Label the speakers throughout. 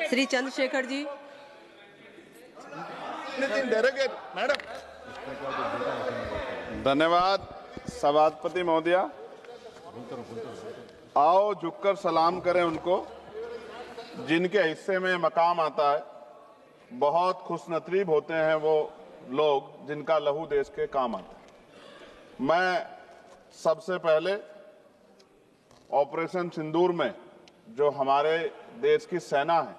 Speaker 1: Shri Chandrashekhar ji.
Speaker 2: Madam धन्यवाद। सभापति महोदय, आओ झुककर सलाम करें उनको जिनके हिस्से में मकाम आता है। बहुत खुशनसीब होते हैं वो लोग जिनका लहू देश के काम आता है। मैं सबसे पहले ऑपरेशन सिंदूर में जो हमारे देश की सेना है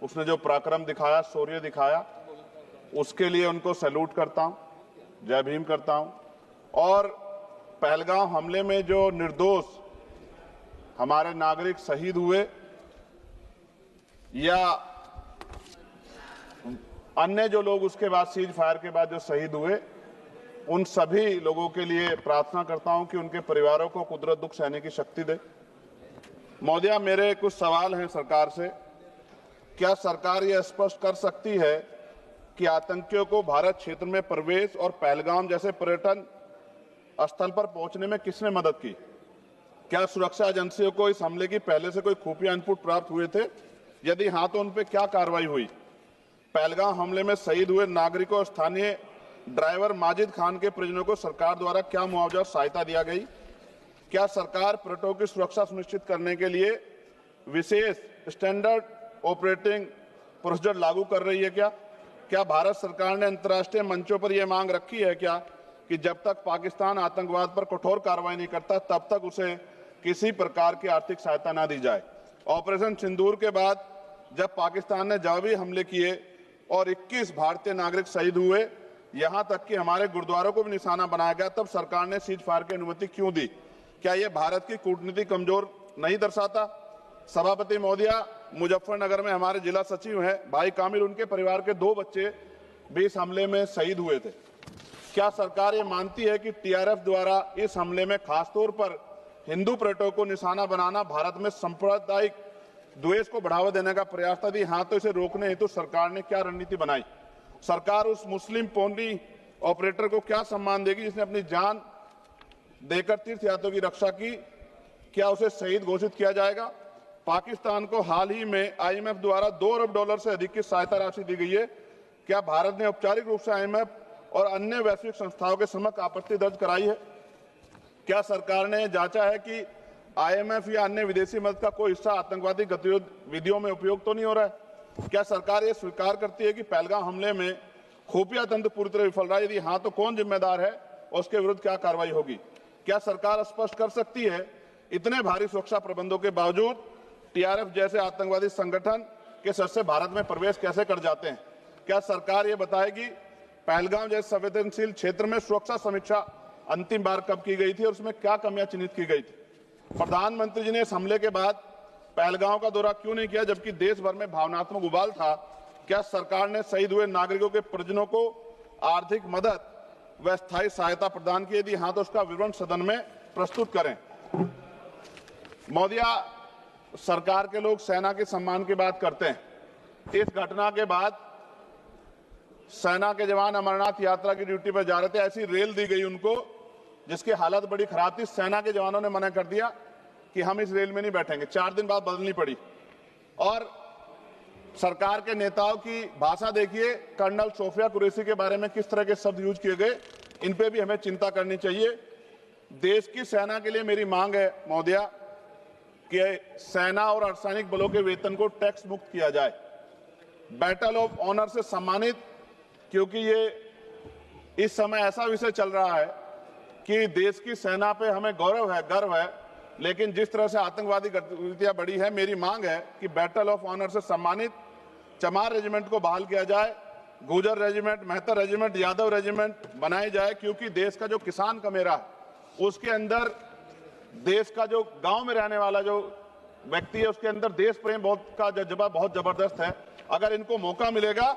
Speaker 2: उसने जो पराक्रम दिखाया, शौर्य दिखाया, उसके लिए उनको सैल्यूट करता हूं, जय भीम करता हूं। और पहलगाम हमले में जो निर्दोष हमारे नागरिक शहीद हुए या अन्य जो लोग उसके बाद सीज फायर के बाद जो शहीद हुए, उन सभी लोगों के लिए प्रार्थना करता हूं कि उनके परिवारों को कुदरत दुख सहने की शक्ति दे। महोदया, मेरे कुछ सवाल हैं सरकार से। क्या सरकार यह स्पष्ट कर सकती है कि आतंकियों को भारत क्षेत्र में प्रवेश और पहलगाम जैसे पर्यटन स्थल पर पहुंचने में किसने मदद की? क्या सुरक्षा एजेंसियों को इस हमले की पहले से कोई खुफिया इनपुट प्राप्त हुए थे? यदि हां तो उन पर क्या कार्रवाई हुई? पहलगाम हमले में शहीद हुए नागरिकों और स्थानीय ड्राइवर माजिद खान के परिजनों को सरकार द्वारा क्या मुआवजा और सहायता दिया गई? क्या सरकार पर्यटकों की सुरक्षा सुनिश्चित करने के लिए विशेष स्टैंडर्ड ऑपरेटिंग प्रोसीजर लागू कर रही है? क्या भारत सरकार ने अंतर्राष्ट्रीय मंचों पर यह मांग रखी है कि जब तक पाकिस्तान आतंकवाद पर कठोर कार्रवाई नहीं करता तब तक उसे किसी प्रकार की आर्थिक सहायता न दी जाए? ऑपरेशन सिंदूर के बाद जब पाकिस्तान ने जवाबी हमले किए और 21 भारतीय नागरिक शहीद हुए, यहां तक कि हमारे गुरुद्वारों को भी निशाना बनाया गया, तब सरकार ने सीज फायर की अनुमति क्यों दी? क्या यह भारत की कूटनीति कमजोर नहीं दर्शाता? सभापति महोदया, मुजफ्फरनगर में हमारे जिला सचिव हैं भाई कामिल, उनके परिवार के 2 बच्चे भी इस हमले में शहीद हुए थे। क्या सरकार ये मानती है कि टीआरएफ द्वारा इस हमले में खासतौर पर हिंदू पर्यटकों को निशाना बनाना भारत में सांप्रदायिक द्वेष को बढ़ावा देने का प्रयास था? यदि हाँ, तो इसे रोकने हेतु सरकार ने क्या रणनीति बनाई? सरकार उस मुस्लिम पोनी ऑपरेटर को क्या सम्मान देगी जिसने अपनी जान देकर तीर्थ यात्रियों की रक्षा की? क्या उसे शहीद घोषित किया जाएगा? पाकिस्तान को हाल ही में आईएमएफ द्वारा $2 अरब से अधिक की सहायता राशि दी गई है। क्या भारत ने औपचारिक रूप से आईएमएफ और अन्य वैश्विक संस्थाओं के समक्ष आपत्ति दर्ज कराई है? क्या सरकार ने जांचा है कि आईएमएफ या अन्य विदेशी मदद का कोई हिस्सा आतंकवादी गतिविधियों में उपयोग तो नहीं हो रहा है? क्या सरकार ये स्वीकार करती है कि पहलगाम हमले में खुफिया तंत्र पूरी तरह विफल रहा है? यदि हाँ, तो कौन जिम्मेदार है और उसके विरुद्ध क्या कार्रवाई होगी? क्या सरकार स्पष्ट कर सकती है इतने भारी सुरक्षा प्रबंधों के बावजूद टीआरएफ जैसे आतंकवादी संगठन के सदस्य भारत में प्रवेश कैसे कर जाते हैं? क्या सरकार ये बताएगी पहलगाम जैसे संवेदनशील क्षेत्र में सुरक्षा समीक्षा अंतिम बार कब की गई थी और उसमें क्या कमियां चिन्हित की गई थी? प्रधानमंत्री जी ने इस हमले के बाद पहलगाम का दौरा क्यों नहीं किया जबकि देश भर में भावनात्मक उबाल था? क्या सरकार ने शहीद हुए नागरिकों के परिजनों को आर्थिक मदद व स्थायी सहायता प्रदान की? यदि हाँ, तो उसका विवरण सदन में प्रस्तुत करें। महोदया, सरकार के लोग सेना के सम्मान की बात करते हैं। इस घटना के बाद सेना के जवान अमरनाथ यात्रा की ड्यूटी पर जा रहे थे, ऐसी रेल दी गई उनको जिसकी हालत बड़ी खराब थी। सेना के जवानों ने मना कर दिया कि हम इस रेल में नहीं बैठेंगे। 4 दिन बाद बदलनी पड़ी। और सरकार के नेताओं की भाषा देखिए, कर्नल सोफिया कुरैशी के बारे में किस तरह के शब्द यूज किए गए, इन पे भी हमें चिंता करनी चाहिए। देश की सेना के लिए मेरी मांग है महोदया कि सेना और अर्धसैनिक बलों के वेतन को टैक्स मुक्त किया जाए, बैटल ऑफ ऑनर से सम्मानित, क्योंकि ये इस समय ऐसा विषय चल रहा है कि देश की सेना पे हमें गौरव है, गर्व है, लेकिन जिस तरह से आतंकवादी गतिविधियां बढ़ी है, मेरी मांग है कि बैटल ऑफ ऑनर से सम्मानित चमार रेजिमेंट को बहाल किया जाए, Gurjar regiment, Mehtar regiment, Yadav regiment बनाई जाए, क्योंकि देश का जो किसान का मेरा है उसके अंदर देश का जो गांव में रहने वाला जो व्यक्ति है उसके अंदर देश प्रेम का जज्बा बहुत जबरदस्त है। अगर इनको मौका मिलेगा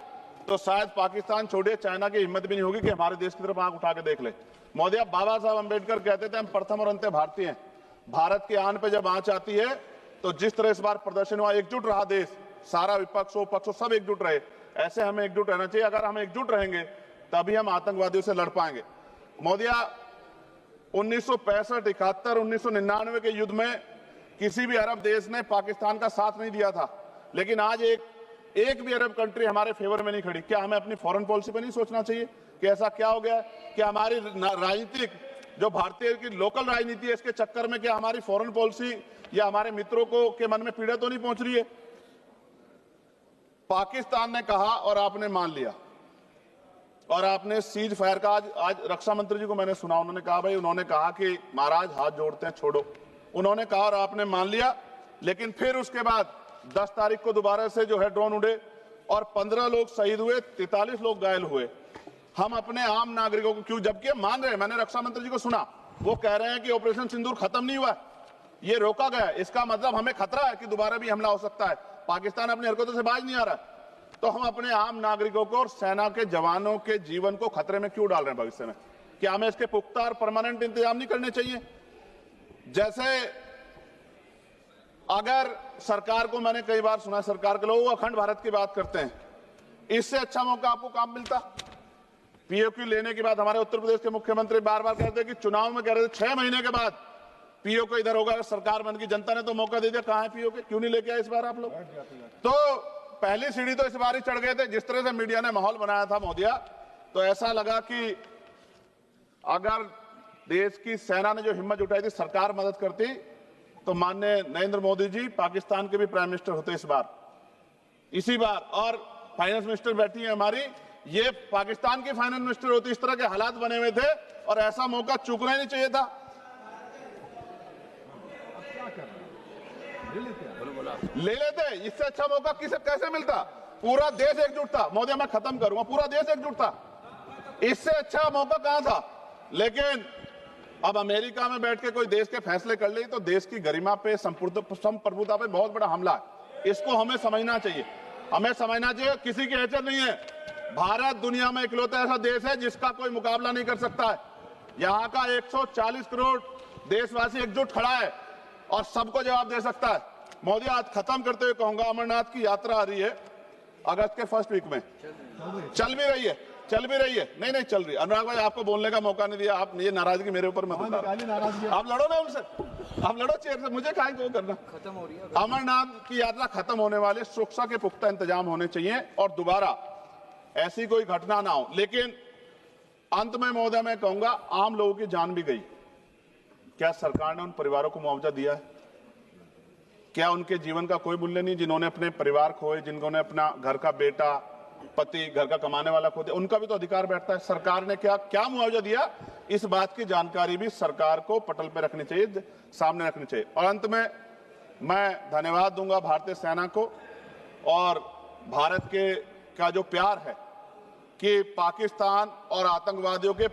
Speaker 2: तो शायद पाकिस्तान छोड़िए, चाइना की हिम्मत भी नहीं होगी कि हमारे देश की तरफ आंख उठा के देख ले। महोदया, बाबा साहब अंबेडकर कहते थे हम प्रथम और अंत्य भारतीय हैं। भारत के आन पे जब आंच आती है तो जिस तरह इस बार प्रदर्शन हुआ, एकजुट रहा देश, सारा विपक्ष हो पक्ष हो सब एकजुट रहे, ऐसे हमें एकजुट रहना चाहिए। अगर हम एकजुट रहेंगे तभी हम आतंकवादियों से लड़ पाएंगे। महोदया, 1965, 71, 1999 के युद्ध में किसी भी अरब देश ने पाकिस्तान का साथ नहीं दिया था। लेकिन आज एक भी अरब कंट्री हमारे फेवर में नहीं खड़ी। क्या हमें अपनी फॉरेन पॉलिसी पर नहीं सोचना चाहिए कि ऐसा क्या हो गया कि हमारी राजनीतिक जो भारतीय की लोकल राजनीति है, इसके चक्कर में क्या हमारी फॉरेन पॉलिसी या हमारे मित्रों को के मन में पीड़ा तो नहीं पहुंच रही है? पाकिस्तान ने कहा और आपने मान लिया, और आपने सीज फायर का आज रक्षा मंत्री जी को मैंने सुना, उन्होंने कहा भाई, उन्होंने कहा कि महाराज हाथ जोड़ते हैं, छोड़ो। उन्होंने कहा और आपने मान लिया, लेकिन फिर उसके बाद 10 तारीख को दोबारा से जो है ड्रोन उड़े और 15 लोग शहीद हुए, 43 लोग घायल हुए। हम अपने आम नागरिकों को क्यों, जबकि मान रहे हैं, मैंने रक्षा मंत्री जी को सुना, वो कह रहे हैं कि ऑपरेशन सिंदूर खत्म नहीं हुआ, ये रोका गया। इसका मतलब हमें खतरा है कि दोबारा भी हमला हो सकता है। पाकिस्तान अपनी हरकतों से बाज नहीं आ रहा, तो हम अपने आम नागरिकों को और सेना के जवानों के जीवन को खतरे में क्यों डाल रहे हैं भविष्य में? क्या हमें इसके पुख्ता और परमानेंट इंतजाम नहीं करने चाहिए? जैसे अगर सरकार को, मैंने कई बार सुना सरकार के लोग अखंड भारत की बात करते हैं, इससे अच्छा मौका आपको काम मिलता। पीओक्यू लेने के बाद हमारे उत्तर प्रदेश के मुख्यमंत्री बार बार कहते हैं कि चुनाव में कह रहे थे 6 महीने के बाद पीओक्यू इधर होगा, सरकार बन की, जनता ने तो मौका दे दिया, कहां है पीओक्यू? क्यों नहीं लेके आए इस बार आप लोग? तो पहली सीढ़ी तो इस बार ही चढ़ गए थे। जिस तरह से मीडिया ने माहौल बनाया था मोदिया, तो ऐसा लगा कि अगर देश की सेना ने जो हिम्मत जुटाई थी, सरकार मदद करती, तो माननीय नरेंद्र मोदी जी पाकिस्तान के भी प्राइम मिनिस्टर होते इस बार, इसी बार, और फाइनेंस मिनिस्टर बैठी है हमारी, ये पाकिस्तान की फाइनेंस मिनिस्टर होती। इस तरह के हालात बने हुए थे और ऐसा मौका चूकना ही नहीं चाहिए था। ले लेते, इससे अच्छा मौका कैसे मिलता? पूरा देश एकजुट था। मोदी, मैं खत्म करूंगा, पूरा देश एकजुट था, इससे अच्छा मौका कहां था? लेकिन अब अमेरिका में बैठ के कोई देश के फैसले कर ले तो देश की गरिमा पे, संप्रभुता पे बहुत बड़ा हमला है। इसको हमें समझना चाहिए, हमें समझना चाहिए किसी की हैसियत नहीं है। भारत दुनिया में इकलौता ऐसा देश है जिसका कोई मुकाबला नहीं कर सकता है। यहाँ का 140 करोड़ देशवासी एकजुट खड़ा है और सबको जवाब दे सकता है। मोदी, आज खत्म करते हुए कहूंगा, अमरनाथ की यात्रा आ रही है अगस्त के फर्स्ट वीक में, चल भी रही है, नहीं चल रही। अनुराग भाई, आपको बोलने का मौका नहीं दिया, आप ये नाराजगी मेरे ऊपर मत उतारो। आप लड़ो ना उनसे, आप लड़ो चेयर से, मुझे काहे को करना। खत्म हो रही है अमरनाथ की यात्रा, खत्म होने वाले, सुरक्षा के पुख्ता इंतजाम होने चाहिए और दोबारा ऐसी कोई घटना ना हो। लेकिन अंत में महोदय मैं कहूंगा, आम लोगों की जान भी गई, क्या सरकार ने उन परिवारों को मुआवजा दिया है? क्या उनके जीवन का कोई मूल्य नहीं? जिन्होंने अपने परिवार खोए, जिन्होंने अपना घर का बेटा, पति, घर का कमाने वाला खो दिया, उनका भी तो अधिकार बैठता है। सरकार ने क्या मुआवजा दिया, इस बात की जानकारी भी सरकार को पटल पर रखनी चाहिए, सामने रखनी चाहिए। और अंत में मैं धन्यवाद दूंगा भारतीय सेना को और भारत का जो प्यार है कि पाकिस्तान और आतंकवादियों के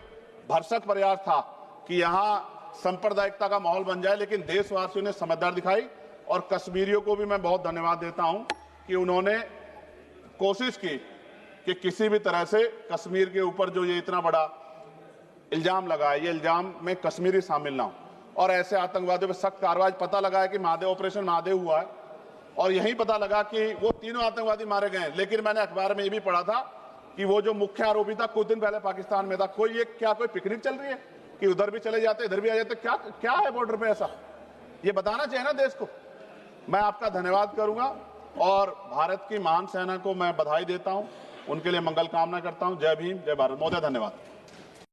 Speaker 2: भरसक प्रयास था कि यहां सांप्रदायिकता का माहौल बन जाए, लेकिन देशवासियों ने समझदारी दिखाई। और कश्मीरियों को भी मैं बहुत धन्यवाद देता हूं कि उन्होंने कोशिश की कि किसी भी तरह से कश्मीर के ऊपर जो ये इतना बड़ा इल्जाम लगा है, ये इल्जाम में कश्मीरी शामिल ना हो और ऐसे आतंकवादियों पर सख्त कार्रवाई। पता लगा है कि ऑपरेशन महादेव हुआ है और यही पता लगा कि वो तीनों आतंकवादी मारे गए। लेकिन मैंने अखबार में ये भी पढ़ा था कि वो जो मुख्य आरोपी था कुछ दिन पहले पाकिस्तान में था। कोई पिकनिक चल रही है कि उधर भी चले जाते, इधर भी आ जाते? क्या है बॉर्डर पे ऐसा? ये बताना चाहिए ना देश को। मैं आपका धन्यवाद करूंगा और भारत की महान सेना को मैं बधाई देता हूं, उनके लिए मंगल कामना करता हूं। जय भीम, जय भारत। महोदय धन्यवाद।